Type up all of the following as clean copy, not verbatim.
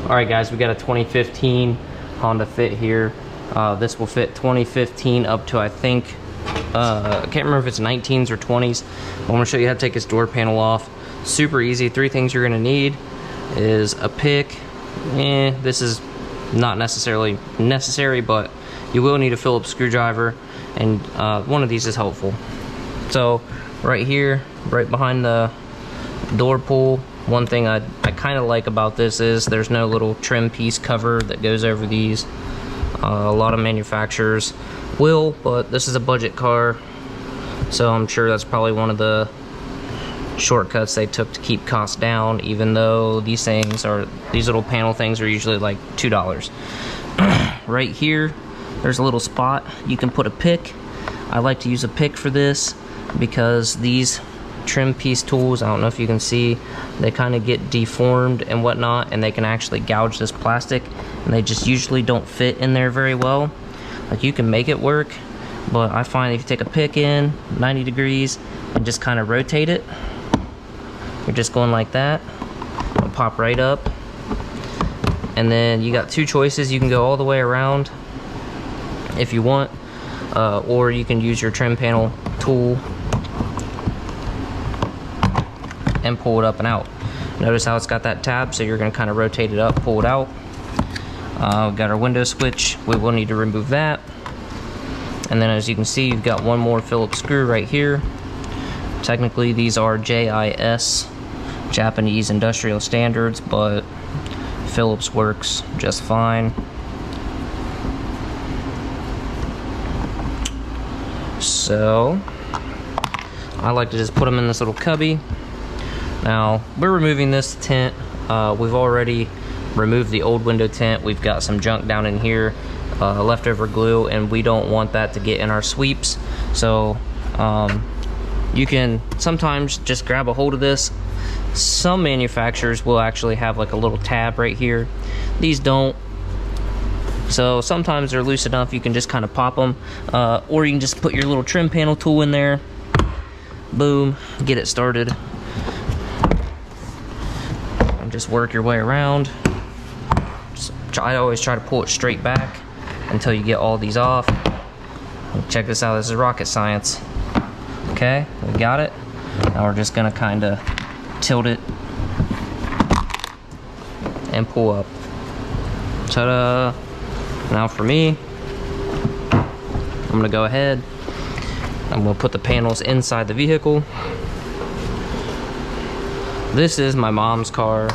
Alright guys, we got a 2015 Honda Fit here. This will fit 2015 up to, I think, I can't remember if it's 19s or 20s. I'm going to show you how to take this door panel off. Super easy. 3 things you're going to need is a pick. This is not necessarily necessary, but you will need a Phillips screwdriver, and one of these is helpful. So right here, right behind the door pull, one thing I kind of like about this is there's no little trim piece cover that goes over these. A lot of manufacturers will, but this is a budget car, so I'm sure that's probably one of the shortcuts they took to keep costs down, even though these little panel things are usually like $2. Right here, there's a little spot you can put a pick. I like to use a pick for this because these trim piece tools, I don't know if you can see, they kind of get deformed and whatnot, and they can actually gouge this plastic, and they just usually don't fit in there very well. Like, you can make it work, but I find if you take a pick in 90 degrees and just kind of rotate it, you're just going like that, it'll pop right up. And then you got 2 choices. You can go all the way around if you want, or you can use your trim panel tool and pull it up and out. Notice how it's got that tab, so you're going to kind of rotate it up, pull it out. We've got our window switch. We will need to remove that. And then as you can see, you've got one more Phillips screw right here. Technically these are JIS, Japanese Industrial Standards, but Phillips works just fine. So I like to just put them in this little cubby. Now we're removing this tint. We've already removed the old window tint. We've got some junk down in here, leftover glue, and we don't want that to get in our sweeps. So you can sometimes just grab a hold of this. Some manufacturers will actually have like a little tab right here. These don't. So sometimes they're loose enough you can just kind of pop them, or you can just put your little trim panel tool in there. Boom, get it started. And just work your way around. I always try to pull it straight back until you get all these off. Check this out, this is rocket science. Okay, we got it. Now we're just gonna kind of tilt it and pull up. Ta-da! Now for me, I'm gonna go ahead, I'm gonna put the panels inside the vehicle. This is my mom's car.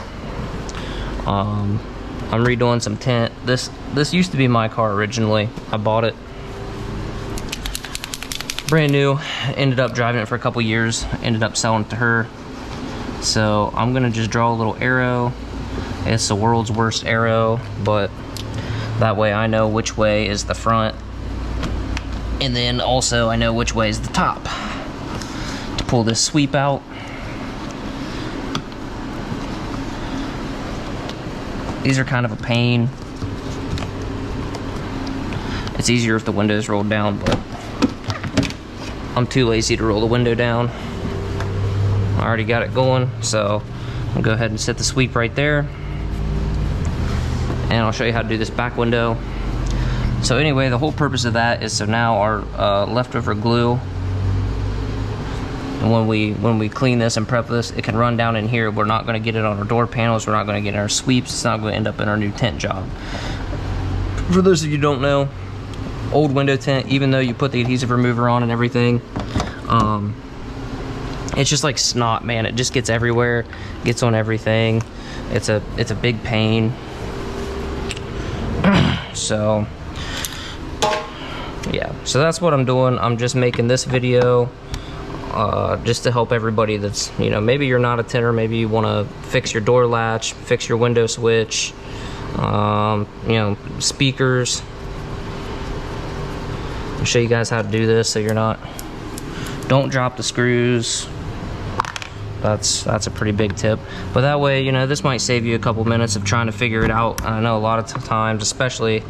I'm redoing some tint. This used to be my car originally. I bought it brand new, ended up driving it for a couple years, ended up selling it to her. So I'm gonna just draw a little arrow. It's the world's worst arrow, but that way I know which way is the front, and then also I know which way is the top. To pull this sweep out, these are kind of a pain. It's easier if the window is rolled down, but I'm too lazy to roll the window down. I already got it going, so I'll go ahead and set the sweep right there. And I'll show you how to do this back window. So anyway, the whole purpose of that is so now our leftover glue, and when we clean this and prep this, it can run down in here. We're not going to get it on our door panels, we're not going to get it in our sweeps, it's not going to end up in our new tint job. For those of you who don't know, old window tint, even though you put the adhesive remover on and everything, it's just like snot, man. It just gets everywhere, gets on everything. It's a big pain. So yeah, so that's what I'm doing. I'm just making this video just to help everybody that's, you know, maybe you're not a tinter, maybe you want to fix your door latch, fix your window switch, you know, speakers. I'll show you guys how to do this so you're not, don't drop the screws. That's a pretty big tip, but that way, you know, this might save you a couple minutes of trying to figure it out. I know a lot of times, especially,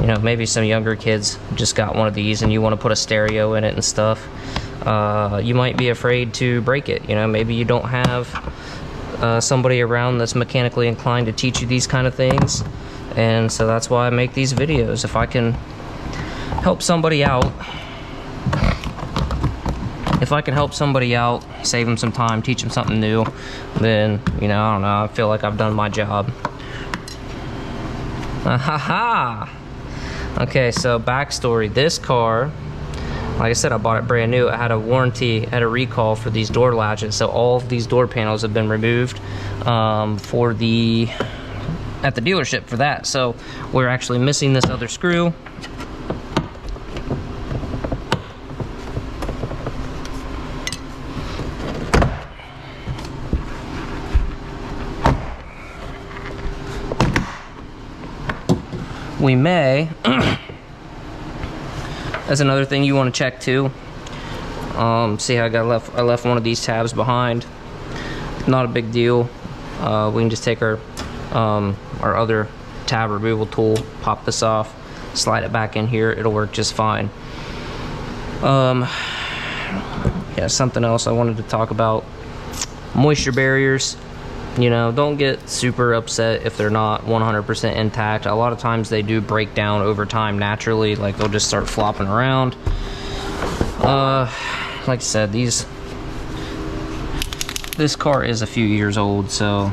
you know, maybe some younger kids just got one of these and you want to put a stereo in it and stuff. You might be afraid to break it. You know, maybe you don't have somebody around that's mechanically inclined to teach you these kind of things. And so that's why I make these videos. If I can help somebody out, save them some time, teach them something new, then, you know, I don't know, I feel like I've done my job. Ha. Okay, so backstory. This car, like I said, I bought it brand new. It had a warranty, had a recall for these door latches. So all of these door panels have been removed at the dealership for that. So we're actually missing this other screw. We may, that's another thing you want to check too. See how I left one of these tabs behind. Not a big deal. We can just take our other tab removal tool, pop this off, slide it back in here. It'll work just fine. Yeah, something else I wanted to talk about. Moisture barriers. You know, don't get super upset if they're not 100% intact. A lot of times they do break down over time naturally, like they'll just start flopping around. Like I said, this car is a few years old, so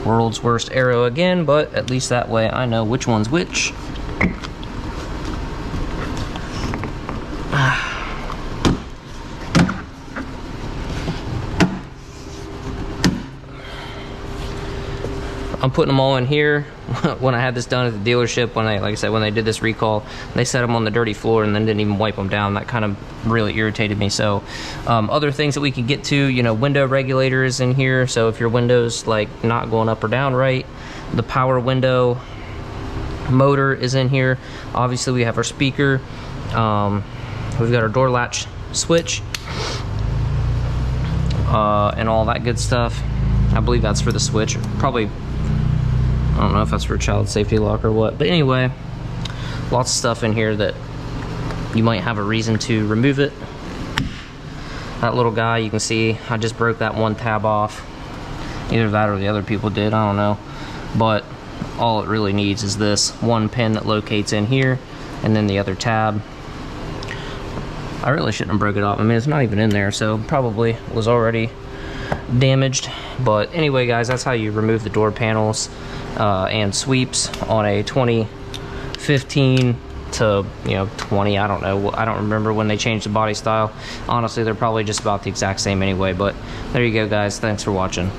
world's worst arrow again, but at least that way I know which one's which. I'm putting them all in here. When I had this done at the dealership, like I said, when they did this recall, they set them on the dirty floor and then didn't even wipe them down. That kind of really irritated me. So other things that we can get to, you know, window regulator is in here. So if your window's like not going up or down right, the power window motor is in here. Obviously we have our speaker. We've got our door latch switch and all that good stuff. I believe that's for the switch. Probably, I don't know if that's for child safety lock or what, but anyway, lots of stuff in here that you might have a reason to remove it. That little guy, you can see I just broke that one tab off. Either that or the other people did, I don't know. But all it really needs is this one pin that locates in here and then the other tab. I really shouldn't have broke it off. I mean, it's not even in there, so probably was already damaged. But anyway, guys, that's how you remove the door panels and sweeps on a 2015 to 20. I don't know, I don't remember when they changed the body style. Honestly, they're probably just about the exact same anyway. But there you go, guys. Thanks for watching.